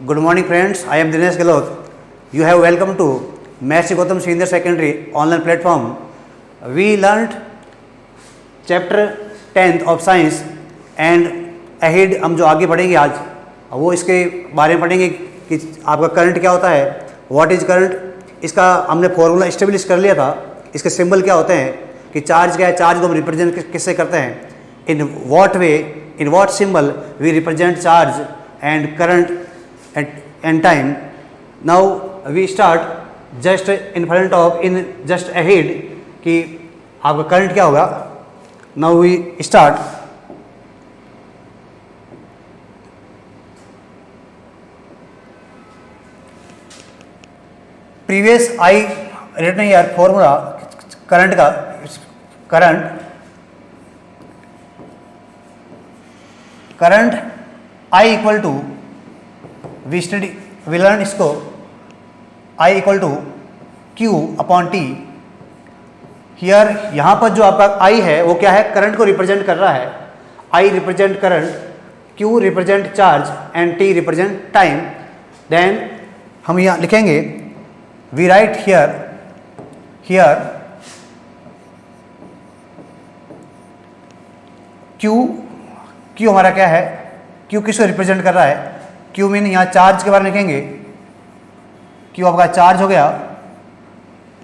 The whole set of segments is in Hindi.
Good morning friends, I am Dinesh Gelot. You have welcome to Mahasi Gautam Senior Secondary online platform. We learnt chapter 10th of science and ahead हम जो आगे पढ़ेंगे आज वो इसके बारे में पढ़ेंगे कि आपका करंट क्या होता है, व्हाट इज करंट। इसका हमने फॉर्मूला इस्टेब्लिश कर लिया था। इसके सिंबल क्या होते हैं कि चार्ज क्या है, चार्ज को हम रिप्रेजेंट किससे करते हैं, in what way, in what symbol we represent charge and current and time. Now we start just in front of, in just ahead कि आपका करंट क्या होगा. Now we start. Previous I written here formula current का, current I equal to we learn इसको I equal to Q upon T। Here यहाँ पर जो आपका I है वो क्या है, करंट को रिप्रेजेंट कर रहा है। I represent current, Q represent charge and T represent time. Then हम यहाँ लिखेंगे वी राइट हियर Q हमारा क्या है, Q किसको रिप्रेजेंट कर रहा है, Q मीन यहाँ चार्ज के बारे में लिखेंगे, Q आपका चार्ज हो गया,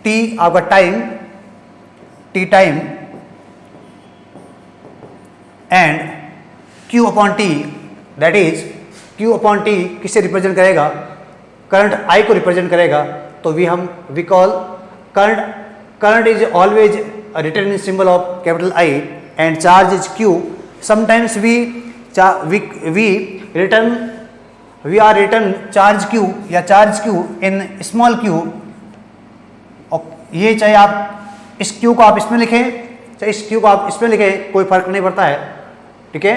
T आपका time, T time and Q upon T that is Q upon T किससे रिप्रेजेंट करेगा, करंट I को रिप्रेजेंट करेगा। तो we call current is always written in symbol of capital I and charge is Q। Sometimes we are written charge Q या charge Q in small q, और ये चाहे आप इस Q को आप इसमें लिखें चाहे इस Q को आप इसमें लिखें, कोई फर्क नहीं पड़ता है, ठीक है।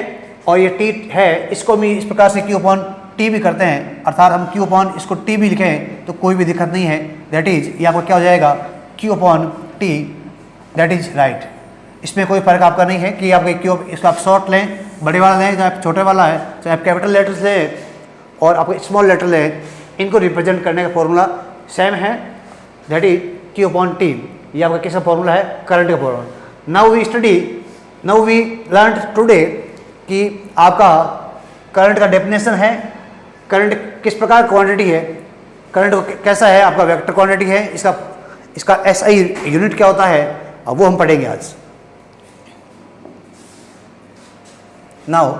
और ये T है, इसको भी इस प्रकार से Q अपॉन T भी करते हैं, अर्थात हम Q अपॉन इसको T भी लिखें तो कोई भी दिक्कत नहीं है। दैट इज ये आपका क्या हो जाएगा, Q upon T, that is right. इसमें कोई फर्क आपका नहीं है कि आपके Q, इसको आप शॉर्ट लें, बड़े वाला लें, चाहे छोटे वाला है, चाहे आप कैपिटल लेटर्स लें और आपको स्मॉल लेटर लें, इनको रिप्रेजेंट करने का फॉर्मूला सेम है, that is Q upon T। ये आपका किसका फॉर्मूला है, करंट का formula. Now we learn today कि आपका करंट का डेफिनेशन है, करंट किस प्रकार क्वांटिटी है, करंट कैसा है, आपका वेक्टर क्वांटिटी है, इसका SI यूनिट क्या होता है, वो हम पढ़ेंगे आज। Now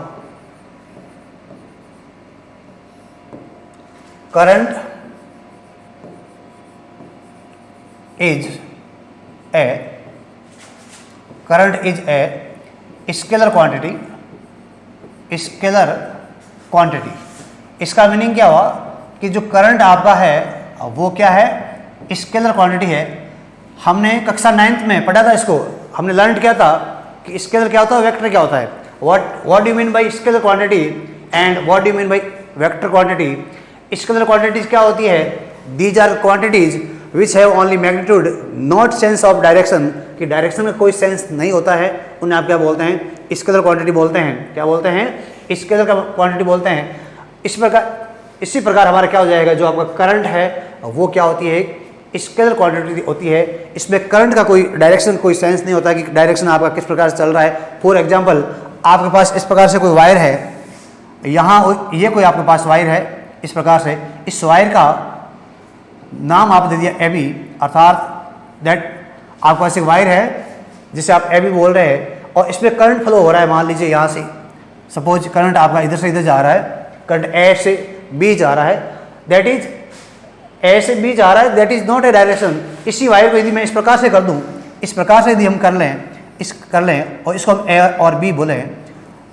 current is a scalar quantity। इसका मीनिंग क्या हुआ कि जो करंट आपका है वो क्या है, स्केलर क्वांटिटी है। हमने कक्षा 9th में पढ़ा था, इसको हमने लर्न किया था कि स्केलर क्या होता है, वेक्टर क्या होता है। What do you mean by scalar quantity and what do you mean by vector quantity. Scalar quantities क्या होती है, these are quantities which have only magnitude not sense of direction, कि डायरेक्शन का कोई सेंस नहीं होता है, उन्हें आप क्या बोलते हैं, स्केलर क्वांटिटी बोलते हैं। क्या बोलते हैं, स्केलर का क्वांटिटी बोलते हैं। इसी प्रकार हमारा क्या हो जाएगा, जो आपका करंट है वो क्या होती है, स्केलर क्वांटिटी होती है। इसमें करंट का कोई डायरेक्शन, कोई सेंस नहीं होता कि डायरेक्शन आपका किस प्रकार से चल रहा है। फॉर एग्जाम्पल आपके पास इस प्रकार से कोई वायर है, यहाँ ये कोई आपके पास वायर है इस प्रकार से, इस वायर का नाम आप दे दिया AB, अर्थात दैट आपके पास एक वायर है जिसे आप AB बोल रहे हैं और इसमें करंट फ्लो हो रहा है। मान लीजिए यहाँ से सपोज करंट आपका इधर से इधर जा रहा है, करंट A से B जा रहा है, दैट इज A से B जा रहा है, that is not a direction. इसी वायर को यदि मैं इस प्रकार से कर दूँ, इस प्रकार से यदि हम कर लें और इसको हम A और B बोलें,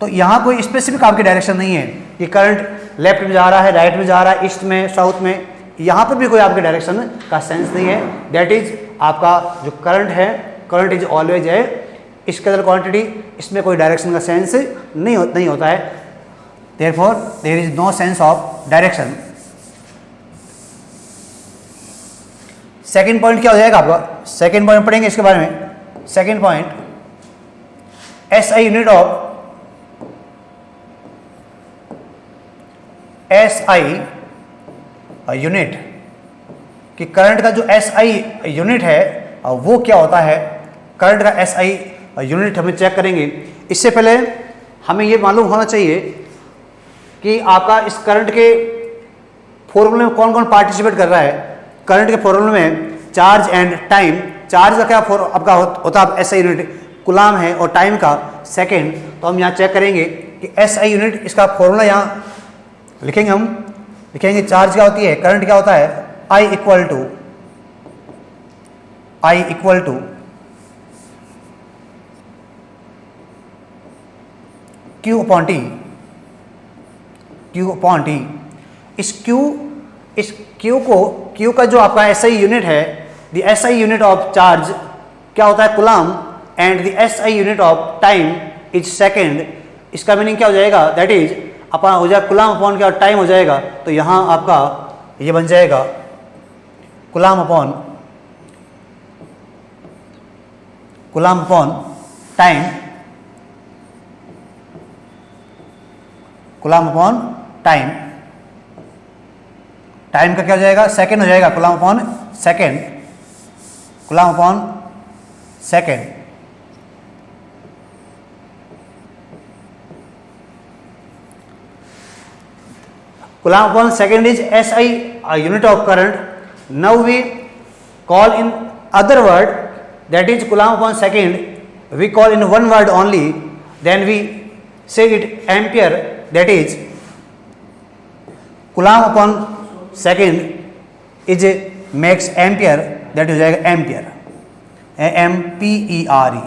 तो यहाँ कोई स्पेसिफिक आपकी डायरेक्शन नहीं है कि करंट लेफ्ट में जा रहा है, राइट में जा रहा है, ईस्ट में, साउथ में, यहाँ पर भी कोई आपके डायरेक्शन का सेंस नहीं है। दैट इज आपका जो करंट है, करंट इज ऑलवेज है स्केलर क्वांटिटी, इसमें कोई डायरेक्शन का सेंस नहीं होता है। Therefore there is no sense of direction. Second point क्या हो जाएगा आपका, सेकेंड पॉइंट पढ़ेंगे इसके बारे में। Second point, SI unit of SI unit कि करंट का जो SI यूनिट है वो क्या होता है, करंट का SI यूनिट हमें चेक करेंगे। इससे पहले हमें ये मालूम होना चाहिए कि आपका इस करंट के फॉर्मूले में कौन कौन पार्टिसिपेट कर रहा है। करंट के फॉर्मूले में चार्ज एंड टाइम, चार्ज का क्या आपका होता है SI यूनिट कूलाम है और टाइम का सेकेंड। तो हम यहाँ चेक करेंगे कि SI यूनिट, इसका फॉर्मूला यहाँ लिखेंगे, हम लिखेंगे चार्ज क्या होती है, करंट क्या होता है, I equal to Q upon T. इस Q का जो आपका SI यूनिट है, the SI unit of charge क्या होता है, coulomb, and the SI unit of time is second. इसका मीनिंग क्या हो जाएगा, दैट इज अपन हो जाएगा कूलाम अपॉन क्या टाइम हो जाएगा। तो यहाँ आपका ये बन जाएगा coulomb upon time, coulomb upon time. Time का क्या हो जाएगा, सेकेंड हो जाएगा, coulomb upon second, coulomb upon second. Coulomb upon second is SI unit of current. Now we call in other word, that is coulomb upon second we call in one word only, then we say it ampere, that is coulomb upon second is makes ampere, that हो जाएगा एम्पियर, AMPERE,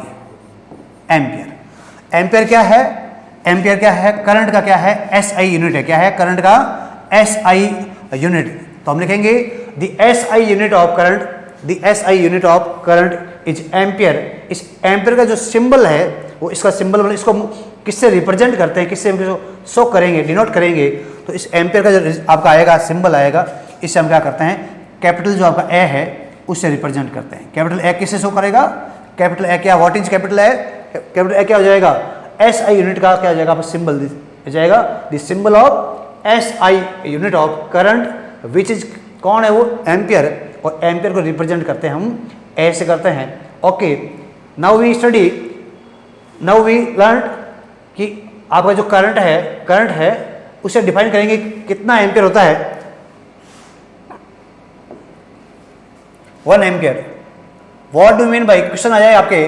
एम्पियर। एम्पियर क्या है, एम्पियर क्या है, करंट का क्या है, SI यूनिट है, क्या है, करंट का SI यूनिट। तो हम लिखेंगे the SI unit of current, the SI unit of current is ampere. इस एम्पियर का जो सिंबल है वो इसका सिंबल, इसको किससे रिप्रेजेंट करते हैं, किससे हम शो करेंगे, डिनोट करेंगे। तो इस एम्पियर का जो आपका आएगा सिंबल आएगा, इससे हम क्या करते हैं, कैपिटल जो आपका ए है उससे रिप्रेजेंट करते हैं। कैपिटल ए किससे शो करेगा, कैपिटल ए क्या, what is capital A, capital A क्या हो जाएगा, SI यूनिट का क्या हो जाएगा आपका सिंबल हो जाएगा, the symbol of SI unit of current which is कौन है वो, एम्पियर। और एम्पियर को रिप्रेजेंट करते हैं हम ए से करते हैं। ओके, नाउ वी लर्न कि आपका जो करंट है उसे डिफाइन करेंगे कितना एम्पियर होता है, 1 ampere. What do mean by, question आ जाए आपके,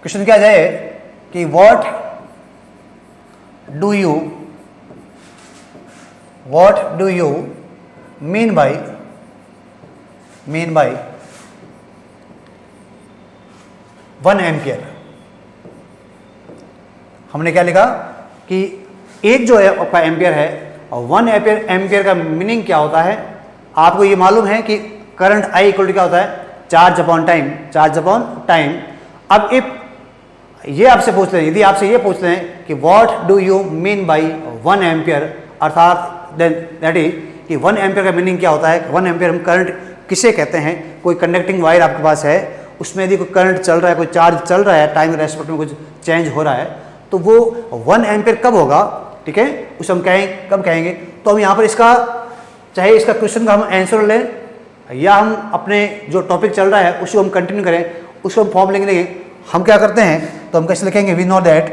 क्वेश्चन क्या आ जाए कि what do you mean by 1 ampere. हमने क्या लिखा कि एक जो है आपका एम्पियर है और 1 एम्पियर का मीनिंग क्या होता है। आपको ये मालूम है कि करंट I इक्वल टू क्या होता है, चार्ज अपॉन टाइम। अब इफ ये आपसे पूछ रहे हैं, यदि आपसे ये पूछ रहे हैं कि what do you mean by 1 ampere, अर्थात दैट इज कि 1 एम्पियर का मीनिंग क्या होता है। 1 एम्पियर हम करंट किसे कहते हैं, कोई कंडक्टिंग वायर आपके पास है, उसमें यदि कोई करंट चल रहा है, कोई चार्ज चल रहा है, टाइम के रेस्पेक्ट में कुछ चेंज हो रहा है, तो वो 1 एम्पियर कब होगा, ठीक है, उसे हम कब कहेंगे। तो हम यहाँ पर इसका, चाहे इसका क्वेश्चन का हम आंसर लें या हम अपने जो टॉपिक चल रहा है उसको हम कंटिन्यू करें, उसको हम फॉर्म लिखेंगे। हम क्या करते हैं, तो हम कैसे लिखेंगे, we know that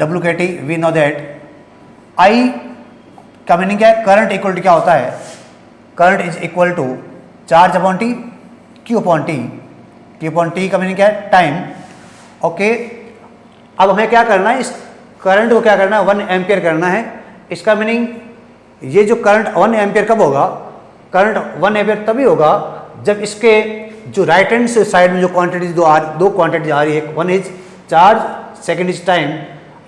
WKT, we know that I का मीनिंग क्या है, करंट इक्वल टू क्या होता है, current is equal to charge upon T, Q upon T का मीनिंग क्या है, टाइम। ओके, अब हमें क्या करना है, इस करंट को क्या करना है, 1 एम्पियर करना है। इसका मीनिंग ये जो करंट 1 एम्पियर कब होगा, करंट 1 एम्पियर तभी होगा जब इसके जो राइट हैंड साइड में जो क्वांटिटी दो क्वांटिटी आ रही है, 1 is charge, second is time.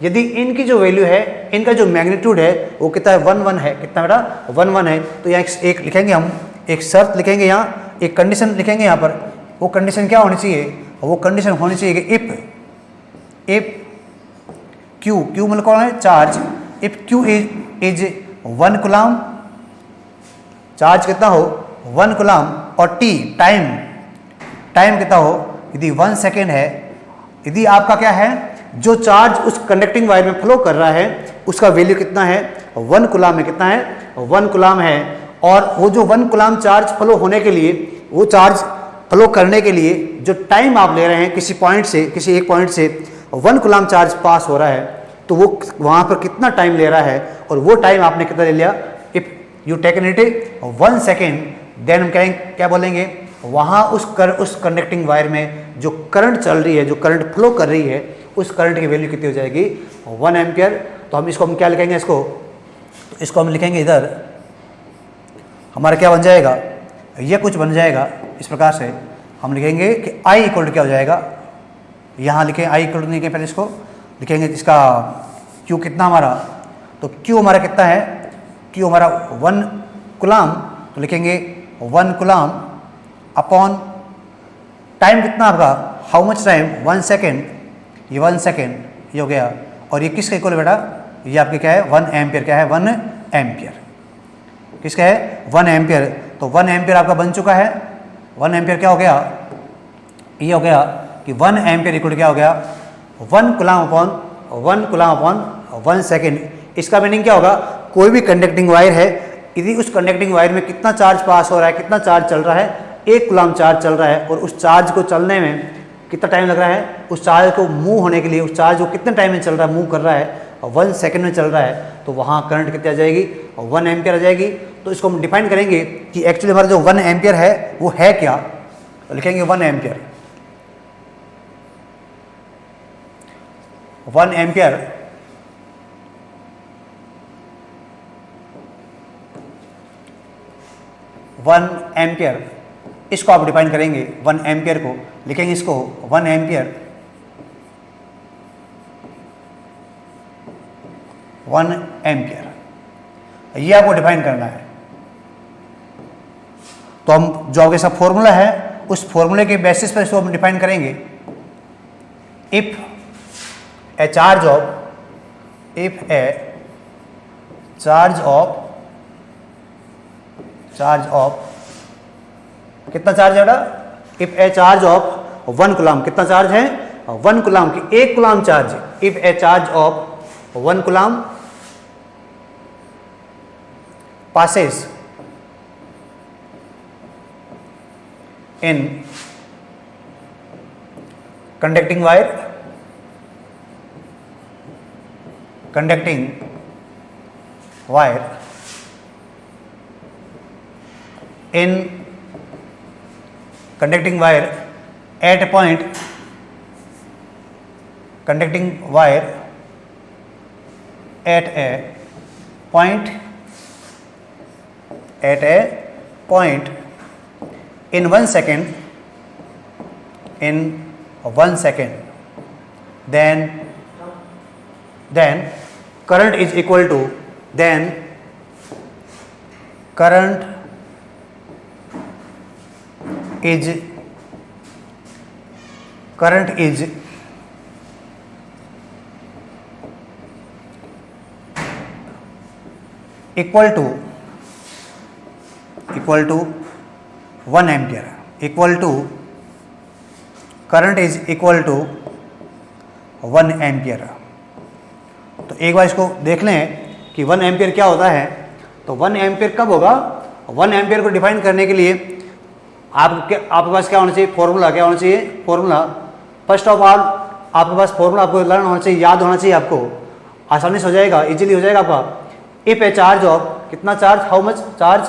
यदि इनकी जो वैल्यू है, इनका जो मैग्नीट्यूड है वो कितना है, 1 है, कितना बेटा 1 है। तो यहाँ एक लिखेंगे, हम एक शर्त लिखेंगे, यहाँ एक कंडीशन लिखेंगे यहाँ पर। वो कंडीशन क्या होनी चाहिए, वो कंडीशन होनी चाहिए कि इफ Q मतलब कौन है, charge, if Q is 1 coulomb, charge कितना हो 1 कूलाम, और T टाइम कितना हो, यदि 1 सेकेंड है, यदि आपका क्या है जो चार्ज उस कंडक्टिंग वायर में फ्लो कर रहा है उसका वैल्यू कितना है, 1 कूलाम में, कितना है, 1 कूलाम है। और वो जो 1 कूलाम चार्ज फ्लो होने के लिए, वो चार्ज फ्लो करने के लिए जो टाइम आप ले रहे हैं किसी पॉइंट से, किसी एक पॉइंट से 1 कूलाम चार्ज पास हो रहा है, तो वो वहाँ पर कितना टाइम ले रहा है, और वो टाइम आपने कितना ले लिया, if you taken it 1 second, then हम कहेंगे, क्या बोलेंगे, वहाँ उस कंडक्टिंग वायर में जो करंट चल रही है, जो करंट फ्लो कर रही है, उस करंट की वैल्यू कितनी हो जाएगी, 1 एम्पियर। तो हम इसको हम क्या लिखेंगे, इसको हम लिखेंगे इधर, हमारा क्या बन जाएगा, ये कुछ बन जाएगा इस प्रकार से। हम लिखेंगे कि I इक्वल टू क्या हो जाएगा, यहाँ लिखें I इक्वल टू, नहीं पहले इसको लिखेंगे, इसका Q कितना हमारा, तो Q हमारा कितना है, Q हमारा 1 कूलाम, तो लिखेंगे 1 कूलाम अपॉन टाइम कितना आपका, हाउ मच टाइम, 1 सेकेंड, ये 1 सेकेंड ये हो गया। और ये किसका इक्वल बेटा, ये आपके क्या है, 1 एम्पियर, क्या है, 1 एम्पियर, किसका है, 1 एम्पियर। तो 1 एम्पियर आपका बन चुका है। 1 एम्पियर क्या हो गया, ये हो गया कि 1 एम्पियर इक्वल क्या हो गया, 1 कूलाम अपॉन 1 सेकेंड। इसका मीनिंग क्या होगा, कोई भी कंडक्टिंग वायर है, यदि उस कंडक्टिंग वायर में कितना चार्ज पास हो रहा है, कितना चार्ज चल रहा है, 1 कूलाम चार्ज चल रहा है, और उस चार्ज को चलने में कितना टाइम लग रहा है, उस चार्ज को मूव होने के लिए, उस चार्ज को कितने टाइम में चल रहा है, मूव कर रहा है, 1 सेकेंड में चल रहा है, तो वहाँ करंट कितनी आ जाएगी, 1 एम्पियर आ जाएगी। तो इसको हम डिफाइन करेंगे कि एक्चुअली हमारा जो 1 एम्पियर है वो है क्या, तो लिखेंगे 1 एम्पियर, 1 एम्पियर इसको आप डिफाइन करेंगे, 1 एम्पियर को लिखेंगे, इसको 1 एम्पियर, 1 एम्पियर, ये आपको डिफाइन करना है। तो हम जो आपके साथ फॉर्मूला है, उस फॉर्मूले के बेसिस पर इसको हम डिफाइन करेंगे। इफ ए चार्ज ऑफ कितना चार्ज है बेटा, if A charge of 1 coulomb, कितना चार्ज है, 1 कूलाम की 1 coulomb charge, if A charge of 1 coulomb passes in conducting wire at a point, in 1 second, then current is equal to, equal to 1 ampere, current is equal to 1 ampere. तो एक बार इसको देख लें कि 1 एम्पियर क्या होता है। तो 1 एम्पियर कब होगा, 1 एम्पियर को डिफाइन करने के लिए आपके पास क्या होना चाहिए, फॉर्मूला क्या होना चाहिए, फॉर्मूला। फर्स्ट ऑफ ऑल आपके पास फॉर्मूला आपको लर्न होना चाहिए, याद होना चाहिए, आपको आसानी से हो जाएगा, इजीली हो जाएगा आपका। इफ ए चार्ज ऑफ, कितना charge, how much charge,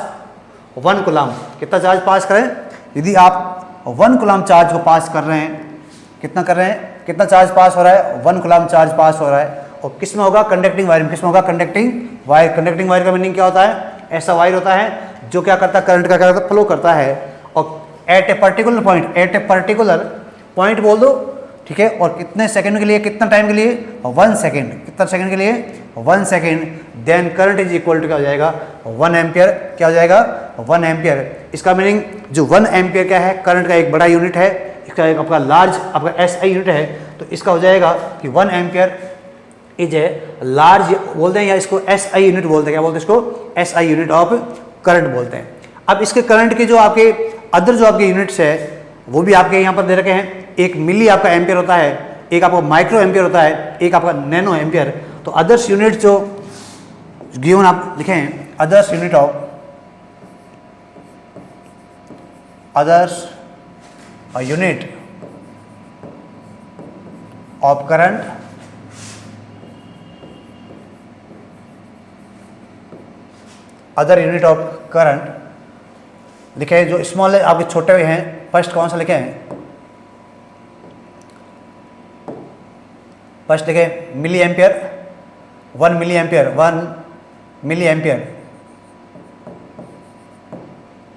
1 coulomb, कितना चार्ज पास करें, यदि आप 1 कूलाम चार्ज को पास कर रहे हैं, कितना कर रहे हैं, कितना चार्ज पास हो रहा है, 1 कूलाम चार्ज पास हो रहा है। और किस में होगा, कंडक्टिंग वायर में, किस में होगा, कंडक्टिंग वायर। कंडक्टिंग वायर का मीनिंग क्या होता है, ऐसा वायर होता है जो क्या करता है, करंट का क्या करता है, फ्लो करता है। और एट ए पर्टिकुलर पॉइंट बोल दो, ठीक है। और कितने सेकंड के लिए, कितना टाइम के लिए, 1 सेकंड, कितना सेकंड के लिए, 1 second. Then current is equal to क्या हो जाएगा, 1 एम्पियर, क्या हो जाएगा, 1 एम्पियर। इसका मीनिंग जो 1 एम्पियर क्या है, करंट का एक बड़ा यूनिट है, इसका एक आपका लार्ज आपका SI यूनिट है। तो इसका हो जाएगा कि 1 एम्पियर इज ए लार्ज बोलते हैं, या इसको SI यूनिट बोलते हैं, क्या बोलते हैं इसको, SI यूनिट ऑफ करंट बोलते हैं। अब इसके करंट के जो आपके अदर जो आपके यूनिट्स है वो भी आपके यहाँ पर दे रखे हैं। एक मिली आपका एम्पियर होता है, एक आपका माइक्रो एम्पियर होता है, एक आपका नैनो एम्पियर। तो अदर्स यूनिट जो गिवन आप लिखें, others unit of unit of current other unit of current लिखे जो स्मॉल आपके छोटे हुए हैं। फर्स्ट कौन सा लिखे हैं? फर्स्ट लिखे milli ampere, 1 milli ampere, 1 milli ampere,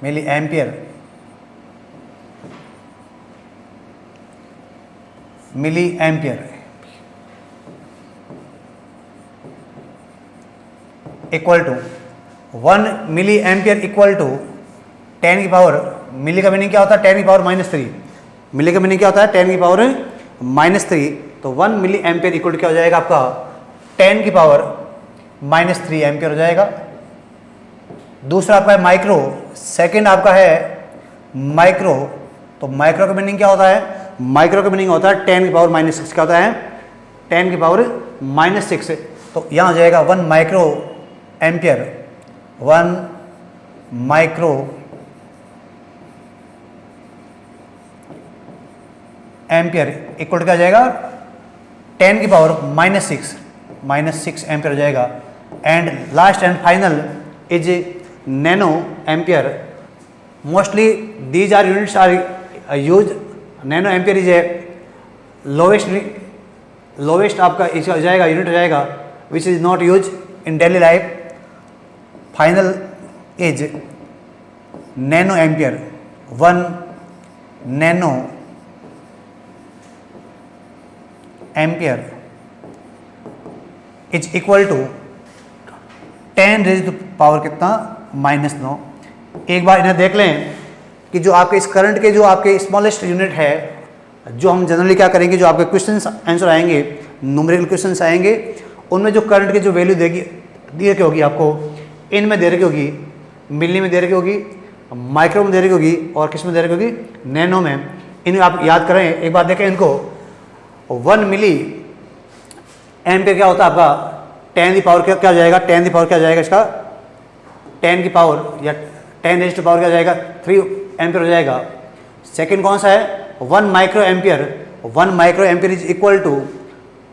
milli ampere, milli ampere equal to 1 milli ampere equal to 10 की पावर, मिली का मीनिंग क्या होता है? 10 की पावर -3। मिली का मीनिंग क्या होता है? 10 की पावर -3। तो 1 मिली एम्पियर इक्वल टू क्या हो जाएगा आपका? 10 की पावर -3 एम्पियर हो जाएगा। दूसरा आपका है माइक्रो, सेकंड आपका है माइक्रो। तो माइक्रो का मीनिंग क्या होता है? माइक्रो का मीनिंग होता है 10 की पावर -6। क्या होता है? 10 की पावर -6। तो यहाँ हो जाएगा 1 micro ampere, 1 micro ampere equal to क्या हो जाएगा? 10 की पावर -6 एम्पियर हो जाएगा। And last and final is nano ampere. Mostly these are units are use. Nano ampere is a lowest आपका इसका हो जाएगा, यूनिट हो जाएगा which is not use in daily life. Final is nano ampere, 1 nano ampere is equal to 10 raise to power कितना? -9। एक बार इन्हें देख लें कि जो आपके इस करंट के जो आपके स्मॉलेस्ट यूनिट है, जो हम जनरली क्या करेंगे, जो आपके क्वेश्चन आंसर आएंगे, न्यूमेरिकल क्वेश्चन आएंगे, उनमें जो करंट की जो वैल्यू देगी दी रखी होगी आपको, इनमें दे रखी होगी, मिली में दे रखी होगी, माइक्रो में दे रखी होगी, और किस में दे रखी होगी? नैनो में। इन्हें आप याद करें, एक बार देखें इनको। 1 मिली एम्पियर क्या होता है आपका? 10 की पावर क्या हो जाएगा? 10 की पावर क्या हो जाएगा इसका? 10 की पावर या 10 रेज़ टू पावर क्या हो जाएगा? 3 एम्पियर हो जाएगा। सेकंड कौन सा है? 1 micro ampere. 1 micro ampere is equal to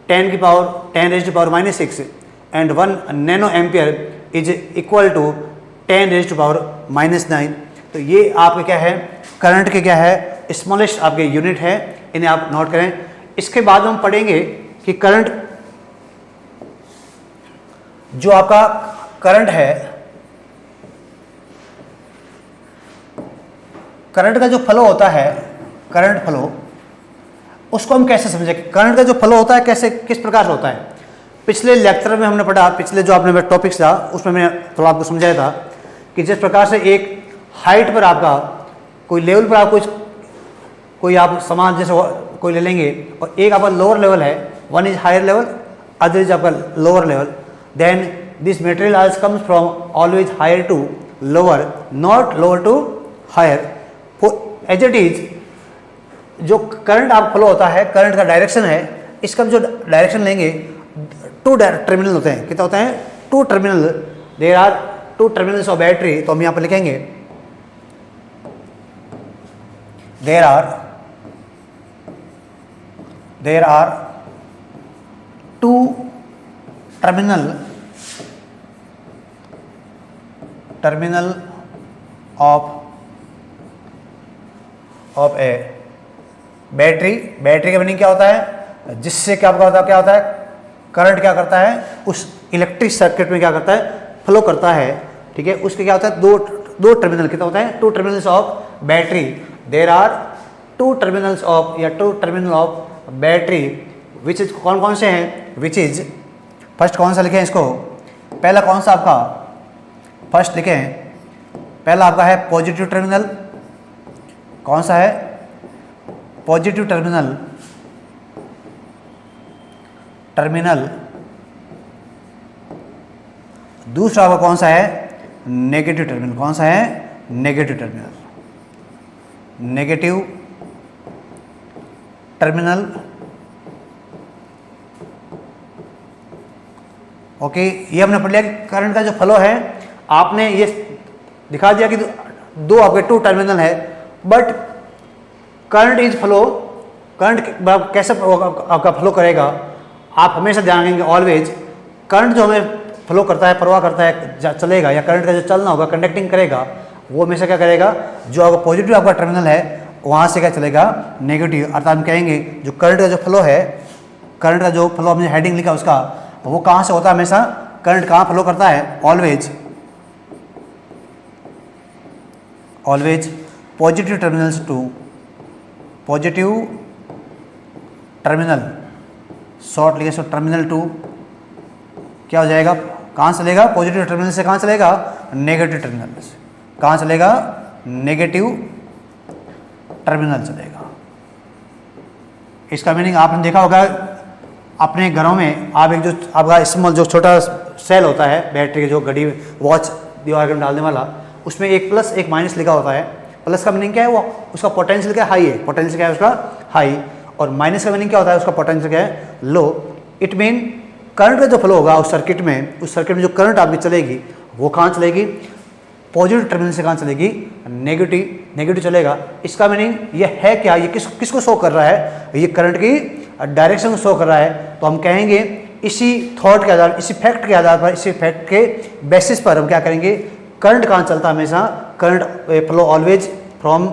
10 की power 10 raise to power -6 and 1 nano ampere is equal to 10 raise to power -9। तो ये आपके क्या है? करंट के क्या है? स्मॉलेस्ट आपके यूनिट है, इन्हें आप नोट करें। इसके बाद हम पढ़ेंगे कि करंट, जो आपका करंट है, करंट का जो फ्लो होता है, करंट फ्लो, उसको हम कैसे समझें? करंट का जो फ्लो होता है कैसे, किस प्रकार से होता है? पिछले लेक्चर में हमने पढ़ा, पिछले जो आपने टॉपिक्स था उसमें मैंने थोड़ा आपको समझाया था कि जिस प्रकार से एक हाइट पर आपका कोई लेवल पर आप कोई आप सामान जैसे कोई ले लेंगे, और एक आपका लोअर लेवल है, one is higher level, other is आपका lower level, then this material also comes from always higher to lower, not lower to higher. As it is जो करंट आप फ्लो होता है, करंट का डायरेक्शन है, इसका जो डायरेक्शन लेंगे, 2 टर्मिनल होते हैं। कितना होता है? 2 terminal. There are 2 terminals of battery. तो हम यहाँ पर लिखेंगे there are 2 terminal of a battery. Battery का मीनिंग क्या होता है? जिससे क्या होता है? करंट क्या करता है? उस इलेक्ट्रिक सर्किट में क्या करता है? फ्लो करता है। ठीक है, उसके क्या होता है? दो टर्मिनल। कितना होता है? 2 terminals of battery. There are 2 terminals of या 2 terminal of battery which is कौन कौन से हैं? विच इज फर्स्ट कौन सा लिखें इसको? पहला कौन सा आपका? फर्स्ट लिखें, पहला आपका है पॉजिटिव टर्मिनल। कौन सा है? Positive terminal. दूसरा आपका कौन सा है? Negative terminal. कौन सा है? Negative terminal. Negative terminal okay, ये हमने पढ़ लिया कि करंट का जो फ्लो है, आपने ये दिखा दिया कि दो आपके टू टर्मिनल है, but current is flow, current कैसे आपका फ्लो करेगा, आप हमेशा ध्यान रखेंगे ऑलवेज, करंट जो हमें फ्लो करता है, प्रवाह करता है, चलेगा, या करंट का जो चलना होगा, कंडक्टिंग करेगा, वो हमेशा क्या करेगा, जो आपका पॉजिटिव आपका टर्मिनल है वहाँ से क्या चलेगा, नेगेटिव। अर्थात हम कहेंगे जो करंट का जो फ्लो है, करंट का जो फ्लो हमने हेडिंग लिखा उसका, वो कहाँ से होता है, हमेशा करंट कहाँ फ्लो करता है, always positive terminals to positive terminal, short लिखे, टर्मिनल टू क्या हो जाएगा, कहाँ चलेगा, पॉजिटिव टर्मिनल से कहाँ चलेगा, नेगेटिव टर्मिनल से, कहाँ चलेगा, नेगेटिव टर्मिनल चलेगा। इसका मीनिंग आपने देखा होगा अपने घरों में, आप एक जो आपका स्मॉल जो छोटा सेल होता है बैटरी के, जो घड़ी वॉच दीवार में डालने वाला, उसमें एक प्लस एक माइनस लिखा होता है। प्लस का मीनिंग क्या है, वो उसका पोटेंशियल क्या हाई है, पोटेंशियल क्या है उसका हाई, और माइनस का मीनिंग क्या होता है, उसका पोटेंशियल क्या है लो। इट मीन करंट का जो फ्लो होगा उस सर्किट में, जो करंट आपकी चलेगी वो कहाँ चलेगी, पॉजिटिव टर्मिनल से कहाँ चलेगी, नेगेटिव चलेगा। इसका मीनिंग ये है क्या, ये किसको शो कर रहा है, ये करंट की डायरेक्शन को शो कर रहा है। तो हम कहेंगे इसी थॉट के आधार, इसी फैक्ट के आधार पर, इसी फैक्ट के बेसिस पर हम क्या करेंगे, करंट कहाँ चलता है, हमेशा current flow always from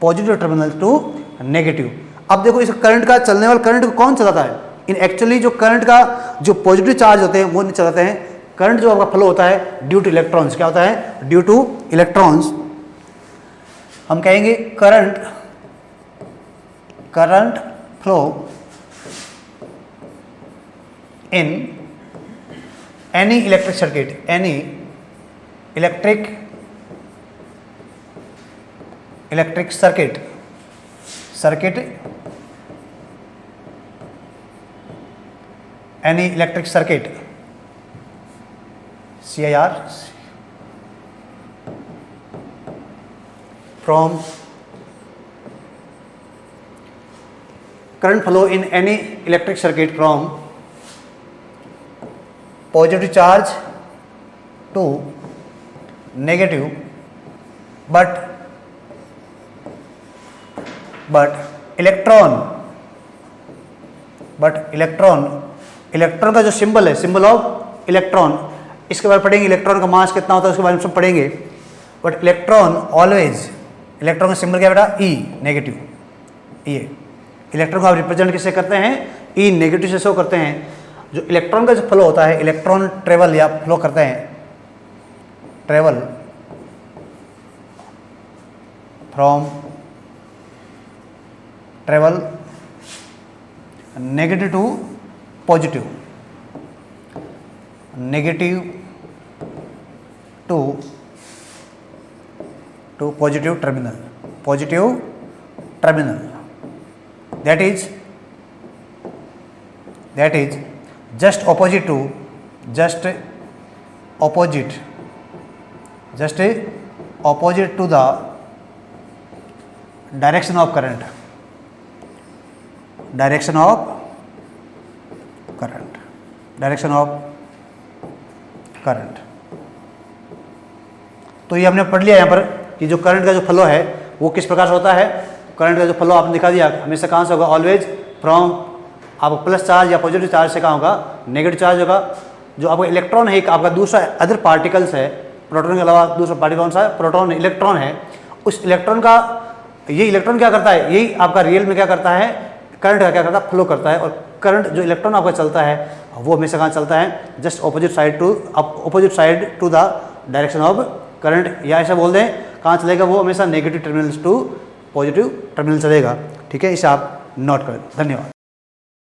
positive terminal to negative. अब देखो इस करंट का चलने वाला करंट को कौन चलाता है, इन एक्चुअली जो करंट का जो पॉजिटिव चार्ज होते हैं वो नहीं चलाते हैं, करंट जो आपका फ्लो होता है ड्यू टू इलेक्ट्रॉन्स, क्या होता है, ड्यू टू इलेक्ट्रॉन्स। हम कहेंगे current flow in any electric circuit, any electric circuit any electric circuit, CIR, from current flow in any electric circuit from positive charge to negative, but electron का जो सिंबल है, सिंबल ऑफ इलेक्ट्रॉन, इसके बारे में पढ़ेंगे, इलेक्ट्रॉन का मास कितना होता है उसके बारे में सब पढ़ेंगे। बट इलेक्ट्रॉन ऑलवेज, इलेक्ट्रॉन का सिंबल क्या बेटा, ई नेगेटिव, ये इलेक्ट्रॉन को आप रिप्रेजेंट किससे करते हैं, ई नेगेटिव से शो करते हैं। जो इलेक्ट्रॉन का जो फ्लो होता है, इलेक्ट्रॉन ट्रेवल या फ्लो करते हैं, travel negative to positive, negative to positive terminal, that is just opposite to the direction of current, direction of current. तो ये हमने पढ़ लिया यहाँ पर कि जो करंट का जो फ्लो है वो किस प्रकार से होता है। करंट का जो फ्लो आपने दिखा दिया, हमेशा कहाँ से होगा, ऑलवेज फ्रॉम आपका प्लस चार्ज या पॉजिटिव चार्ज से कहाँ होगा, नेगेटिव चार्ज होगा। जो आपका इलेक्ट्रॉन है, एक आपका दूसरा अदर पार्टिकल्स है, प्रोटॉन के अलावा दूसरा पार्टिकल कौन सा है, प्रोटॉन, इलेक्ट्रॉन है। उस इलेक्ट्रॉन का, ये इलेक्ट्रॉन क्या करता है, यही आपका रियल में क्या करता है, करंट का क्या करता है, फ्लो करता है। और करंट जो इलेक्ट्रॉन आपका चलता है वो हमेशा कहाँ चलता है, just opposite side to the direction of current, या ऐसा बोल दें कहाँ चलेगा, वो हमेशा negative terminals to positive terminal चलेगा। ठीक है, इसे आप नोट करें। धन्यवाद।